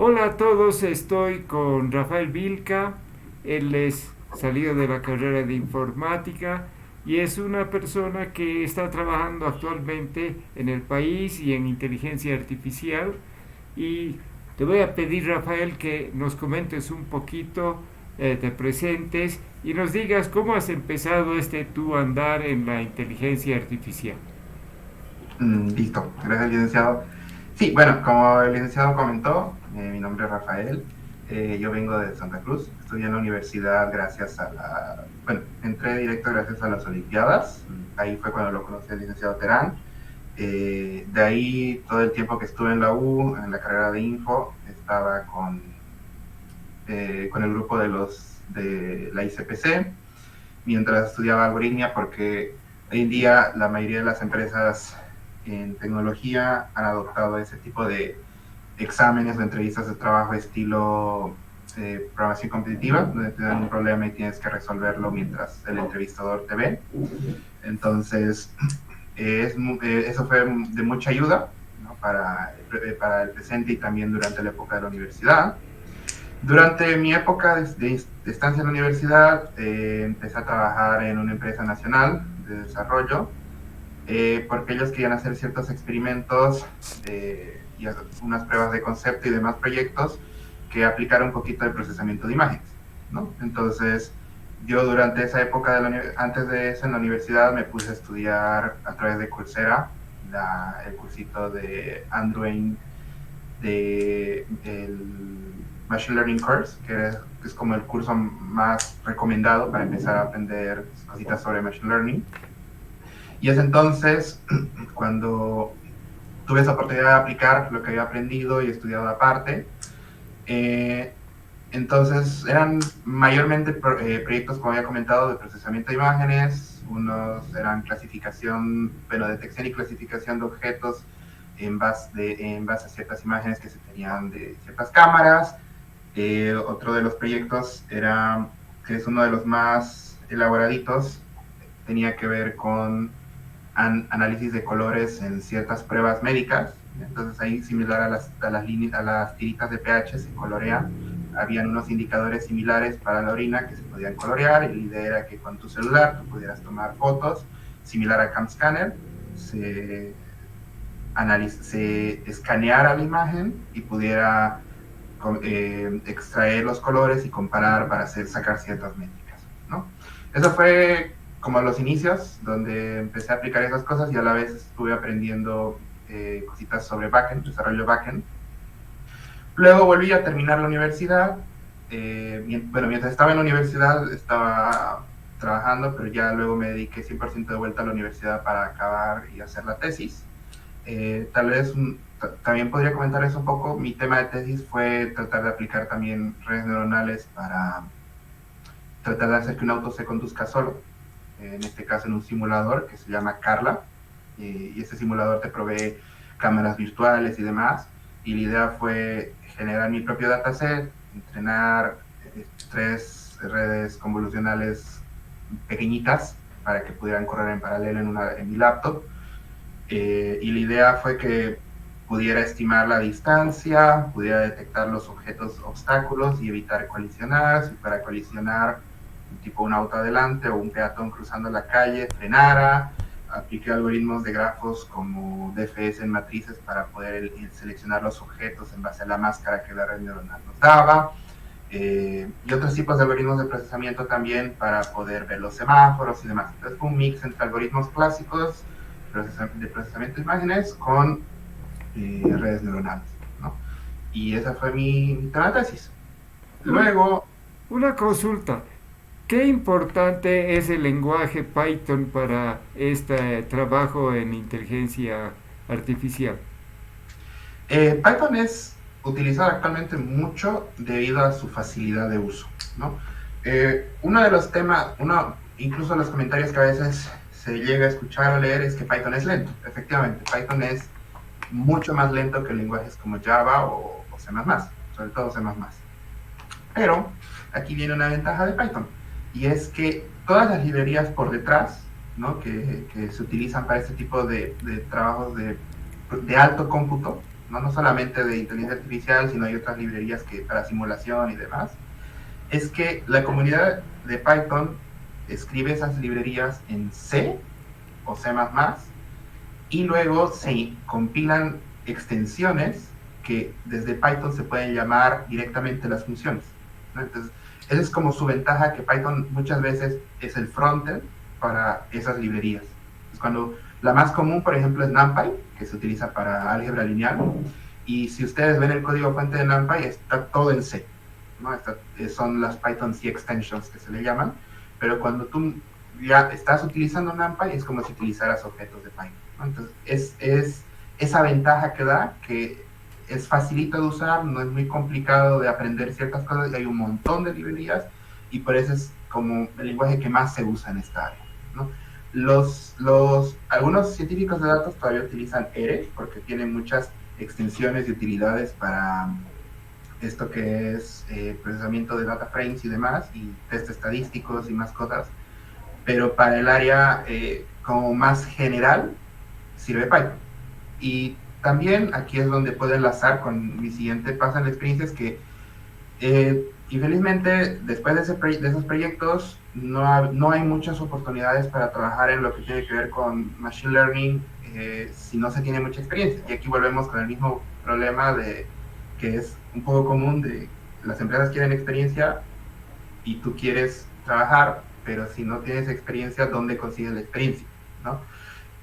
Hola a todos, estoy con Rafael Vilca. Él es salido de la carrera de informática y es una persona que está trabajando actualmente en el país y en inteligencia artificial. Y te voy a pedir, Rafael, que nos comentes un poquito, te presentes y nos digas cómo has empezado tu andar en la inteligencia artificial. Listo, gracias, licenciado. Sí, bueno, como el licenciado comentó, mi nombre es Rafael. Yo vengo de Santa Cruz, estudié en la universidad gracias a bueno, entré directo gracias a las Olimpiadas. Ahí fue cuando lo conocí al licenciado Terán. De ahí, todo el tiempo que estuve en la U, en la carrera de Info, estaba con el grupo de la ICPC, mientras estudiaba algoritmia, porque hoy en día la mayoría de las empresas en tecnología han adoptado ese tipo de exámenes o entrevistas de trabajo estilo programación competitiva, donde te dan un problema y tienes que resolverlo mientras el entrevistador te ve. Entonces, eso fue de mucha ayuda, ¿no? Para el presente y también durante la época de la universidad. Durante mi época de estancia en la universidad, empecé a trabajar en una empresa nacional de desarrollo, porque ellos querían hacer ciertos experimentos y unas pruebas de concepto y demás proyectos que aplicaran un poquito el procesamiento de imágenes, ¿no? Entonces, yo durante esa época, antes de eso en la universidad, me puse a estudiar a través de Coursera el cursito de Android, de el Machine Learning Course, que es como el curso más recomendado para empezar a aprender cositas sobre Machine Learning. Y es entonces cuando tuve esa oportunidad de aplicar lo que había aprendido y estudiado aparte. Eh, entonces eran mayormente proyectos, como había comentado, de procesamiento de imágenes. Unos eran clasificación, bueno, detección y clasificación de objetos en base a ciertas imágenes que se tenían de ciertas cámaras. Otro de los proyectos era, que es uno de los más elaboraditos, tenía que ver con análisis de colores en ciertas pruebas médicas. Entonces ahí, similar a las tiritas de pH, se colorea. Habían unos indicadores similares para la orina que se podían colorear, y la idea era que con tu celular tú pudieras tomar fotos, similar a CamScanner, se, se escaneara la imagen y pudiera extraer los colores y comparar para sacar ciertas métricas, ¿no? Eso fue como los inicios, donde empecé a aplicar esas cosas y a la vez estuve aprendiendo cositas sobre backend, desarrollo backend. Luego volví a terminar la universidad. Bueno, mientras estaba en la universidad estaba trabajando, pero ya luego me dediqué 100% de vuelta a la universidad para acabar y hacer la tesis. Tal vez también podría comentar eso un poco. Mi tema de tesis fue tratar de aplicar también redes neuronales para tratar de hacer que un auto se conduzca solo. En este caso en un simulador que se llama Carla. Y este simulador te provee cámaras virtuales y demás. Y la idea fue generar mi propio dataset, entrenar tres redes convolucionales pequeñitas para que pudieran correr en paralelo en mi laptop. Y la idea fue que pudiera estimar la distancia, pudiera detectar los objetos obstáculos y evitar colisionar. Si fuera a colisionar, tipo un auto adelante o un peatón cruzando la calle, frenara. Apliqué algoritmos de grafos como DFS en matrices para poder seleccionar los objetos en base a la máscara que la red neuronal nos daba. Y otros tipos de algoritmos de procesamiento también para poder ver los semáforos y demás. Entonces fue un mix entre algoritmos clásicos de procesamiento de imágenes con redes neuronales, ¿no? Y esa fue mi tema de tesis. Un- Luego, una consulta. ¿Qué importante es el lenguaje Python para este trabajo en inteligencia artificial? Python es utilizado actualmente mucho debido a su facilidad de uso, ¿no? Uno de los temas, incluso los comentarios que a veces se llega a escuchar o leer, es que Python es lento. Efectivamente, Python es mucho más lento que lenguajes como Java o C++, sobre todo C++. Pero aquí viene una ventaja de Python, y es que todas las librerías por detrás, ¿no? que se utilizan para este tipo de trabajos de alto cómputo, no, no solamente de inteligencia artificial, sino hay otras librerías que para simulación y demás, es que la comunidad de Python escribe esas librerías en C o C++, y luego se compilan extensiones que desde Python se pueden llamar directamente las funciones, ¿no? Entonces, esa es como su ventaja, que Python muchas veces es el frontend para esas librerías. Es cuando la más común, por ejemplo, es NumPy, que se utiliza para álgebra lineal, y si ustedes ven el código fuente de NumPy, está todo en C, ¿no? Son las Python C extensions que se le llaman, pero cuando tú ya estás utilizando NumPy es como si utilizaras objetos de Python, ¿no? Entonces, es esa ventaja que da, que es facilito de usar, no es muy complicado de aprender ciertas cosas, y hay un montón de librerías, y por eso es como el lenguaje que más se usa en esta área, ¿no? Algunos científicos de datos todavía utilizan R, porque tiene muchas extensiones y utilidades para esto que es procesamiento de data frames y demás, y test estadísticos y más cosas, pero para el área como más general sirve Python. Y también aquí es donde puedo enlazar con mi siguiente paso en la experiencia, es que infelizmente después de esos proyectos no hay muchas oportunidades para trabajar en lo que tiene que ver con Machine Learning si no se tiene mucha experiencia. Y aquí volvemos con el mismo problema que es un poco común, de las empresas quieren experiencia y tú quieres trabajar, pero si no tienes experiencia, ¿dónde consigues la experiencia, ¿no?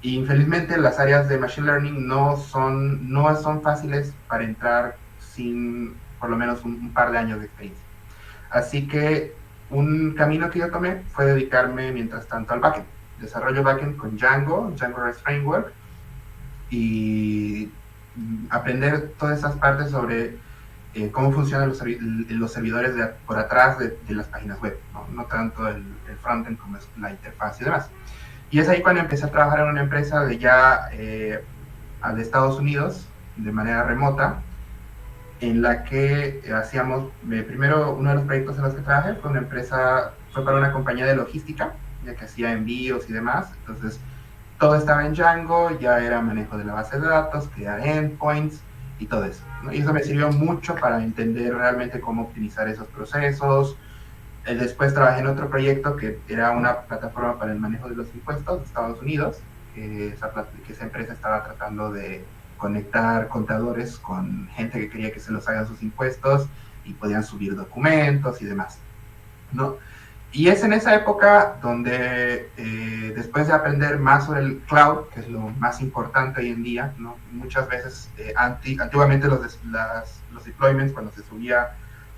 Y infelizmente las áreas de Machine Learning no son fáciles para entrar sin por lo menos un par de años de experiencia. Así que un camino que yo tomé fue dedicarme mientras tanto al backend. Desarrollo backend con Django REST Framework, y aprender todas esas partes sobre cómo funcionan los servidores por atrás de las páginas web, no tanto el frontend como es la interfaz y demás. Y es ahí cuando empecé a trabajar en una empresa de Estados Unidos, de manera remota, en la que hacíamos, primero uno de los proyectos en los que trabajé fue para una compañía de logística, ya que hacía envíos y demás. Entonces, todo estaba en Django, ya era manejo de la base de datos, crear endpoints y todo eso, ¿no? Y eso me sirvió mucho para entender realmente cómo optimizar esos procesos. Después trabajé en otro proyecto que era una plataforma para el manejo de los impuestos de Estados Unidos, que esa empresa estaba tratando de conectar contadores con gente que quería que se los hagan sus impuestos y podían subir documentos y demás, ¿no? Y es en esa época donde, después de aprender más sobre el cloud, que es lo más importante hoy en día, ¿no? Muchas veces, antiguamente los deployments, cuando se subía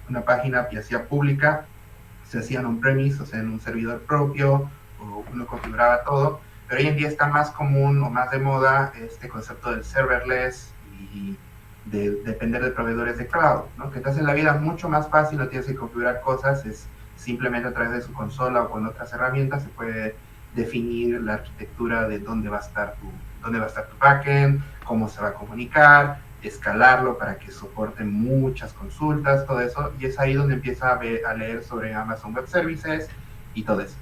una página y hacía pública, se hacían on-premise, o sea, en un servidor propio, o uno configuraba todo, pero hoy en día está más común o más de moda este concepto del serverless y de depender de proveedores de cloud, ¿no? Que te hacen la vida mucho más fácil, no tienes que configurar cosas, es simplemente a través de su consola o con otras herramientas se puede definir la arquitectura de dónde va a estar tu backend, cómo se va a comunicar, escalarlo para que soporte muchas consultas, todo eso, y es ahí donde empieza a leer sobre Amazon Web Services y todo eso.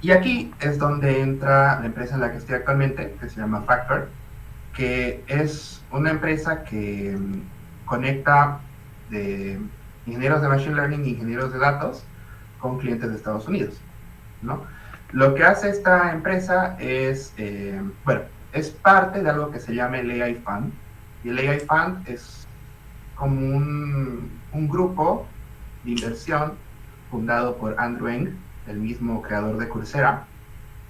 Y aquí es donde entra la empresa en la que estoy actualmente, que se llama Factor, que es una empresa que conecta de ingenieros de Machine Learning e ingenieros de datos con clientes de Estados Unidos, ¿no? Lo que hace esta empresa es, es parte de algo que se llama el AI Fund, y el AI Fund es como un grupo de inversión fundado por Andrew Ng, el mismo creador de Coursera.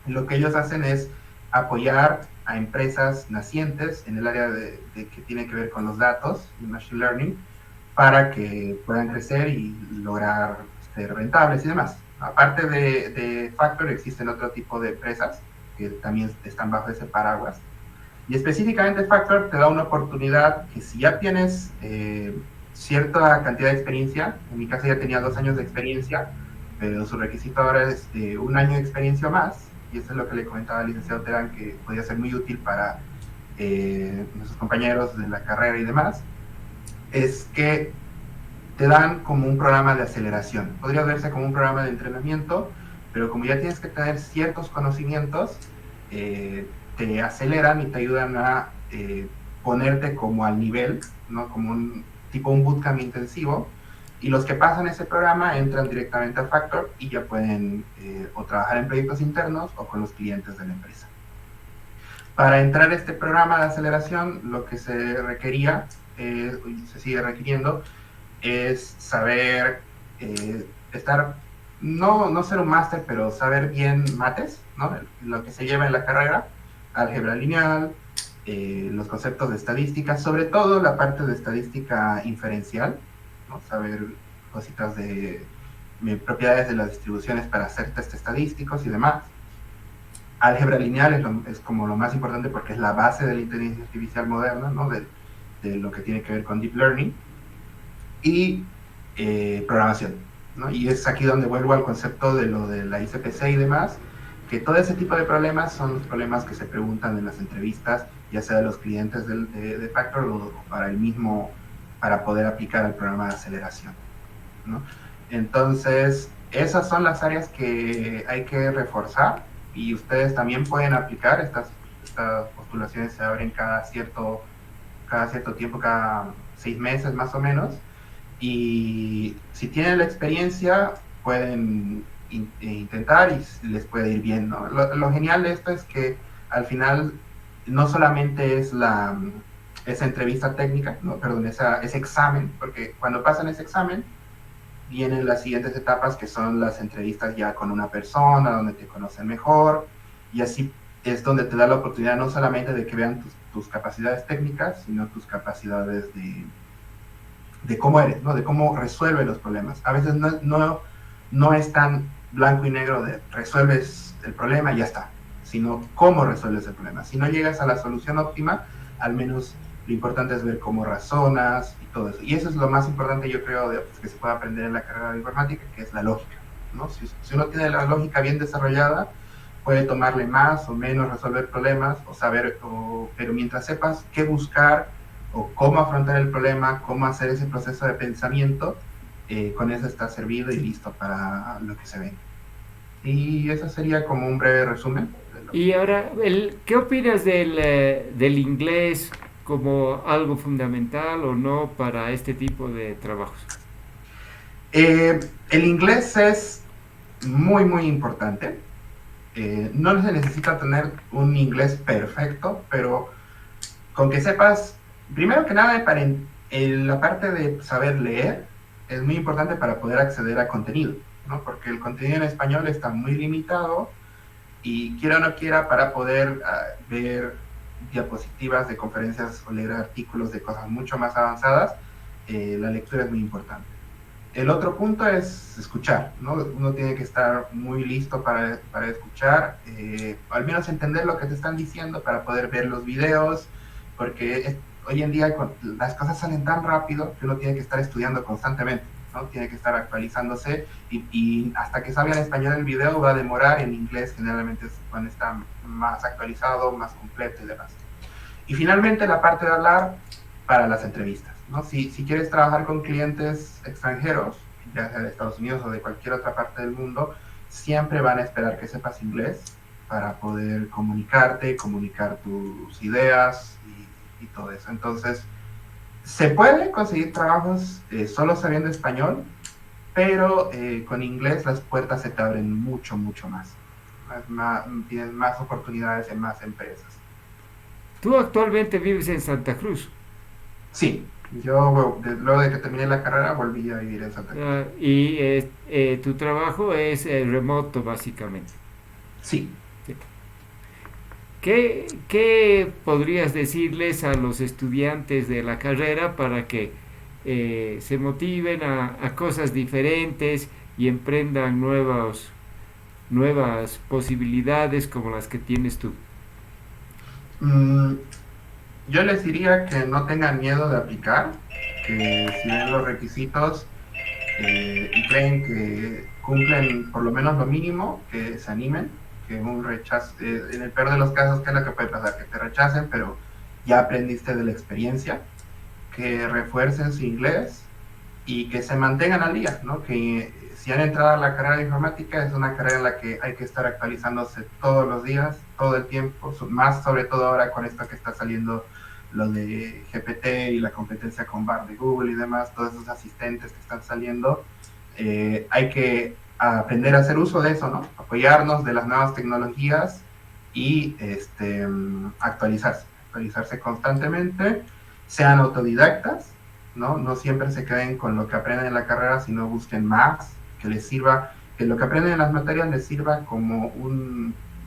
Y lo que ellos hacen es apoyar a empresas nacientes en el área que tiene que ver con los datos y Machine Learning, para que puedan crecer y lograr ser rentables y demás. Aparte de Factor, existen otro tipo de empresas que también están bajo ese paraguas. Y específicamente Factor te da una oportunidad que, si ya tienes cierta cantidad de experiencia, en mi caso ya tenía 2 años de experiencia, pero su requisito ahora es de 1 año de experiencia o más, y eso es lo que le comentaba al licenciado Terán, que podía ser muy útil para nuestros compañeros de la carrera y demás, es que te dan como un programa de aceleración. Podría verse como un programa de entrenamiento, pero como ya tienes que tener ciertos conocimientos, te aceleran y te ayudan a ponerte como al nivel, ¿no? Como un tipo un bootcamp intensivo, y los que pasan ese programa entran directamente a Factor y ya pueden o trabajar en proyectos internos o con los clientes de la empresa. Para entrar a este programa de aceleración, lo que se requería, y se sigue requiriendo, es saber estar, no ser un máster, pero saber bien mates, ¿no? Lo que se lleva en la carrera, álgebra lineal, los conceptos de estadística, sobre todo la parte de estadística inferencial, ¿no? Saber cositas de propiedades de las distribuciones para hacer test estadísticos y demás. Álgebra lineal es como lo más importante porque es la base de la inteligencia artificial moderna, ¿no? De lo que tiene que ver con deep learning. Y programación, ¿no? Y es aquí donde vuelvo al concepto de lo de la ICPC y demás, que todo ese tipo de problemas son los problemas que se preguntan en las entrevistas, ya sea de los clientes de Factor o para el mismo, para poder aplicar al programa de aceleración, ¿no? Entonces, esas son las áreas que hay que reforzar y ustedes también pueden aplicar. Estas postulaciones se abren cada cierto tiempo, cada 6 meses más o menos. Y si tienen la experiencia, pueden intentar y les puede ir bien, ¿no? Lo genial de esto es que al final no solamente es esa entrevista técnica, no, perdón, ese examen, porque cuando pasan ese examen, vienen las siguientes etapas que son las entrevistas ya con una persona, donde te conocen mejor, y así es donde te da la oportunidad no solamente de que vean tus capacidades técnicas, sino tus capacidades de cómo eres, ¿no? De cómo resuelves los problemas. A veces no es tan blanco y negro de resuelves el problema y ya está, sino cómo resuelves el problema. Si no llegas a la solución óptima, al menos lo importante es ver cómo razonas y todo eso. Y eso es lo más importante, yo creo, que se puede aprender en la carrera de informática, que es la lógica, ¿no? Si uno tiene la lógica bien desarrollada, puede tomarle más o menos resolver problemas o saber, pero mientras sepas qué buscar o cómo afrontar el problema, cómo hacer ese proceso de pensamiento, con eso está servido y listo para lo que se ve. Y eso sería como un breve resumen. Y ahora, ¿qué opinas del inglés como algo fundamental o no para este tipo de trabajos? El inglés es muy, muy importante. No se necesita tener un inglés perfecto, pero con que sepas, primero que nada, la parte de saber leer es muy importante para poder acceder a contenido, ¿no? Porque el contenido en español está muy limitado y quiera o no quiera, para poder ver diapositivas de conferencias o leer artículos de cosas mucho más avanzadas, la lectura es muy importante. El otro punto es escuchar, ¿no? Uno tiene que estar muy listo para escuchar, al menos entender lo que te están diciendo para poder ver los videos, porque hoy en día las cosas salen tan rápido que uno tiene que estar estudiando constantemente, ¿no? Tiene que estar actualizándose y hasta que salga en español el video va a demorar. En inglés generalmente es cuando está más actualizado, más completo y demás. Y finalmente la parte de hablar para las entrevistas, ¿no? Si quieres trabajar con clientes extranjeros, ya sea de Estados Unidos o de cualquier otra parte del mundo, siempre van a esperar que sepas inglés para poder comunicarte, comunicar tus ideas y todo eso. Entonces, se puede conseguir trabajos solo sabiendo español, pero con inglés las puertas se te abren mucho, mucho más. Tienes más oportunidades en más empresas. Tú actualmente vives en Santa Cruz. Sí, yo luego de que terminé la carrera volví a vivir en Santa Cruz. Y tu trabajo es remoto, básicamente. Sí. Sí. ¿Qué podrías decirles a los estudiantes de la carrera para que se motiven a cosas diferentes y emprendan nuevas posibilidades como las que tienes tú? Yo les diría que no tengan miedo de aplicar, que si ven los requisitos y creen que cumplen por lo menos lo mínimo, que se animen, que un rechazo, en el peor de los casos, ¿qué es lo que puede pasar? Que te rechacen, pero ya aprendiste de la experiencia, que refuercen su inglés y que se mantengan al día, ¿no? Que si han entrado a la carrera de informática, es una carrera en la que hay que estar actualizándose todos los días, todo el tiempo, más sobre todo ahora con esto que está saliendo lo de GPT y la competencia con Bard de Google y demás, todos esos asistentes que están saliendo, hay que aprender a hacer uso de eso, ¿no? Apoyarnos de las nuevas tecnologías y actualizarse constantemente, sean autodidactas, ¿no? No siempre se queden con lo que aprenden en la carrera, sino busquen más, que les sirva, que lo que aprenden en las materias les sirva como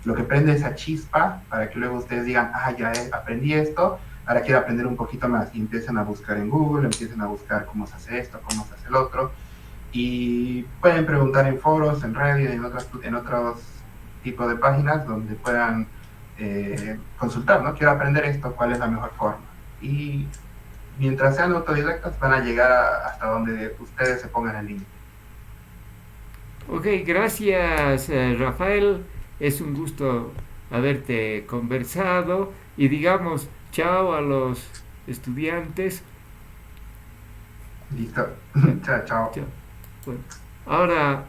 lo que prende esa chispa para que luego ustedes digan, ya aprendí esto, ahora quiero aprender un poquito más, y empiecen a buscar en Google, empiecen a buscar cómo se hace esto, cómo se hace el otro, y pueden preguntar en foros, en Reddit, en otros tipos de páginas donde puedan consultar, ¿no? Quiero aprender esto, ¿cuál es la mejor forma? Y mientras sean autodidactas van a llegar hasta donde ustedes se pongan el límite. Ok, gracias Rafael, es un gusto haberte conversado y digamos chao a los estudiantes. Listo. Ya, Chao, chao. chao. Bueno, ahora